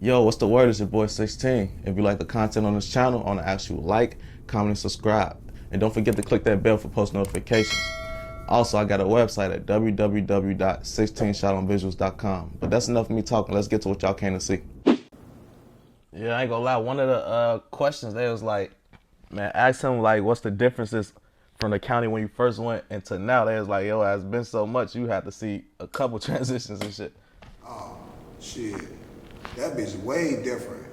Yo, what's the word? It's your boy 16. If you like the content on this channel, I want to ask you to like, comment, and subscribe. And don't forget to click that bell for post notifications. Also, I got a website at www.16shotonvisuals.com. But that's enough of me talking. Let's get to what y'all came to see. Yeah, I ain't gonna lie. One of the questions there was like, man, ask him like, what's the differences from the county when you first went and to now? They was like, yo, it's been so much, you had to see a couple transitions and shit. Oh, shit. That bitch way different.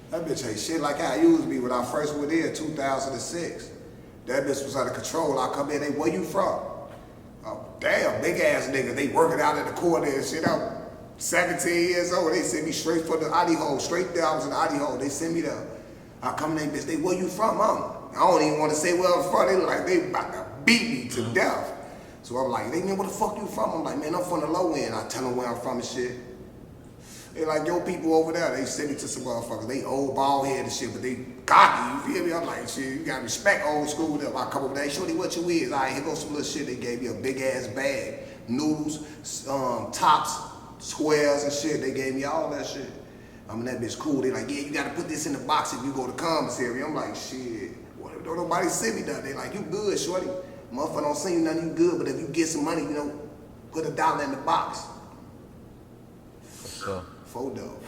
That bitch ain't shit like how it used to be when I first went in 2006. That bitch was out of control. I come in, they, where you from? Oh, damn, big ass nigga. They working out in the corner and shit. I'm 17 years old. They send me straight for the Audi hole. Straight there, I was in the Audi hole. They send me there. I come in, bitch, they, where you from, I don't even want to say where I'm from. They look like they about to beat me to death. So I'm like, they know where the fuck you from? I'm like, man, I'm from the low end. I tell them where I'm from and shit. They like, yo, people over there, they send me to some motherfuckers. They old bald head and shit, but they cocky, you feel me? I'm like, shit, you gotta respect old school. I come over there, shorty, what you is? All right, here goes some little shit. They gave me a big ass bag, noodles, tops, squares and shit. They gave me all that shit. I mean, that bitch cool. They like, yeah, you gotta put this in the box if you go to commissary. I'm like, shit, what if don't nobody send me that? They like, you good, shorty. Motherfucker don't send you nothing, you good, but if you get some money, you know, put $1 in the box. So. Photo.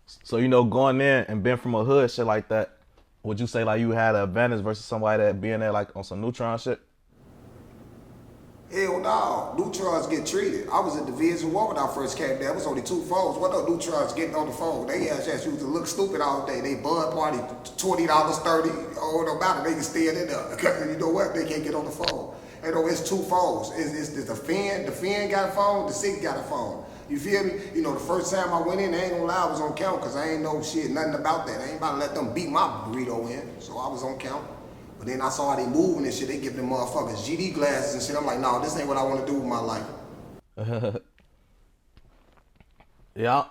So, you know, going in and being from a hood, shit like that, would you say like you had an advantage versus somebody that being there like on some neutron shit? Hell no, neutrons get treated. I was at the Visualz when I first came there. It was only 2 phones. What are neutrons getting on the phone? They ass used to look stupid all day. They bud party, $20, $30. Oh, no matter, they can stay in there. Because you know what? They can't get on the phone. You know, it's 2 phones. It's the fan got a phone, the 6 got a phone. You feel me? You know, the first time I went in, I ain't gonna lie, I was on count because I ain't know shit, nothing about that. I ain't about to let them beat my burrito in. So I was on count. But then I saw how they moving and shit. They give them motherfuckers GD glasses and shit. I'm like, nah, this ain't what I want to do with my life. Yeah,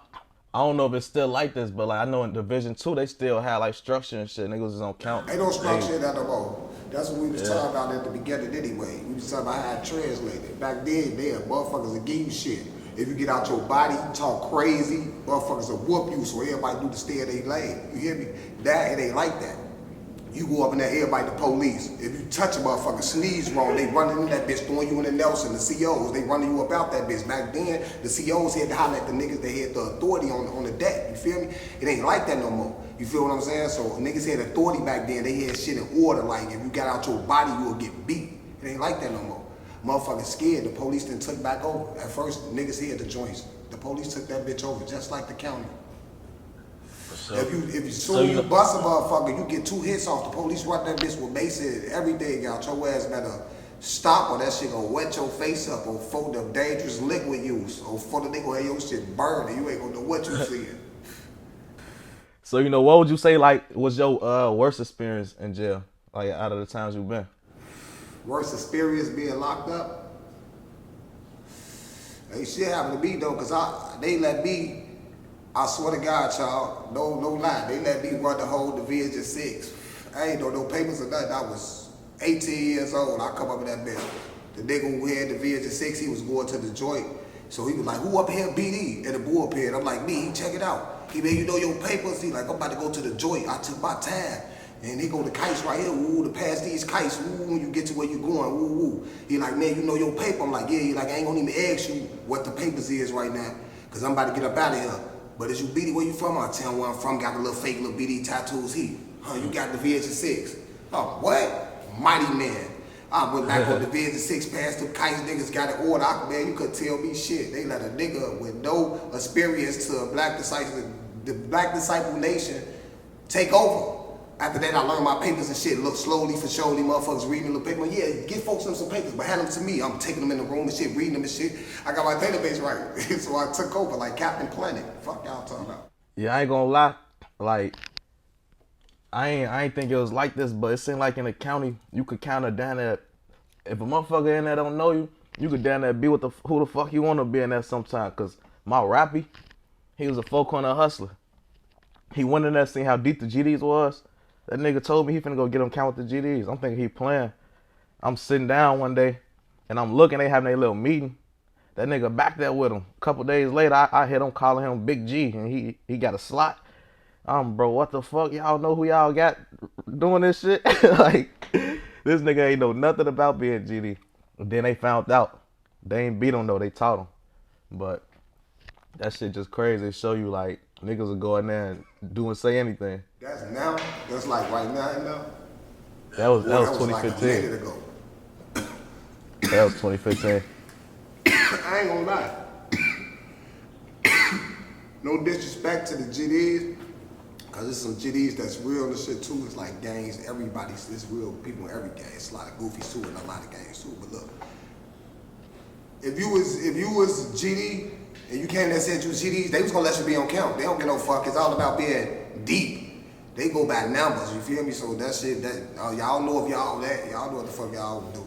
I don't know if it's still like this, but like I know in Division 2, they still had like structure and shit. Niggas was on count. Ain't no structure in that no more. That's what we was talking about at the beginning anyway. We was talking about how it translated. Back then, motherfuckers would give you shit. If you get out your body, you talk crazy, motherfuckers will whoop you, so everybody do the stay in their lane. You hear me? That, it ain't like that. You go up in there, everybody the police. If you touch a motherfucker, sneeze wrong, they running in that bitch, throwing you in the Nelson. The COs, they running you up out that bitch. Back then, the COs had to holler at the niggas that had the authority on the deck. You feel me? It ain't like that no more. You feel what I'm saying? So niggas had authority back then. They had shit in order. Like if you got out your body, you would get beat. It ain't like that no more. Motherfuckers scared. The police then took back over. At first, niggas had the joints. The police took that bitch over, just like the county. So, if you bust a motherfucker, you get 2 hits off. The police run that bitch with mace every day. Got your ass better stop or that shit gonna wet your face up or for the dangerous liquid use or for the nigga have your shit burned and you ain't gonna know what you seeing. So, you know, what would you say like was your worst experience in jail? Like out of the times you've been? Worst experience being locked up? Ain't shit happened to me though, cause they let me, I swear to God, y'all, no lie, they let me run the whole Division 6. I ain't know no papers or nothing. I was 18 years old. I come up in that bitch. The nigga who had Division 6, he was going to the joint. So he was like, who up here BD in the bullpen? I'm like, me, check it out. He made, you know your papers? He like, I'm about to go to the joint. I took my time. And he go to kites right here, woo, to pass these kites, woo, when you get to where you going, woo, woo. He like, man, you know your paper? I'm like, yeah. He like, I ain't gonna even ask you what the papers is right now, cause I'm about to get up out of here. But is you BD, where you from? I tell him where I'm from, got the little fake little BD tattoos here. Huh, you got Division 6. Oh, what? Mighty man. I went back on Division 6, passed the kites, niggas got it ordered. Man, you couldn't tell me shit. They let a nigga with no experience to a black disciple, the black disciple nation take over. After that, I learned my papers and shit. Look slowly for surely, motherfuckers reading the paper. Yeah, give folks some papers, but hand them to me. I'm taking them in the room and shit, reading them and shit. I got my database right. So I took over like Captain Planet. Fuck y'all talking about. Yeah, I ain't gonna lie. Like, I ain't think it was like this, but it seemed like in the county, you could kind of down there. If a motherfucker in there don't know you, you could down there be with who the fuck you want to be in there sometime. Cause my rappy, he was a 4-corner hustler. He went in there, seen how deep the GDs was. That nigga told me he finna go get him count with the GDs. I'm thinking he playing. I'm sitting down one day, and I'm looking, they having their little meeting. That nigga back there with him. A couple days later, I hit him calling him Big G, and he got a slot. Bro, what the fuck? Y'all know who y'all got doing this shit? Like, this nigga ain't know nothing about being GD. And then they found out. They ain't beat him though, they taught him. But that shit just crazy. It show you like niggas will go in there and do and say anything. That's now? That's like right now? That was That was 2015. like a minute ago. That was 2015. I ain't gonna lie. No disrespect to the GDs, cause there's some GDs that's real and shit too. It's like gangs, it's real people in every gang. It's a lot of goofies too and a lot of gangs too. But look, if you was GD and you came there and said you was GDs, they was gonna let you be on count. They don't get no fuck. It's all about being deep. They go by numbers, you feel me? So that shit, y'all know if y'all know what the fuck y'all do.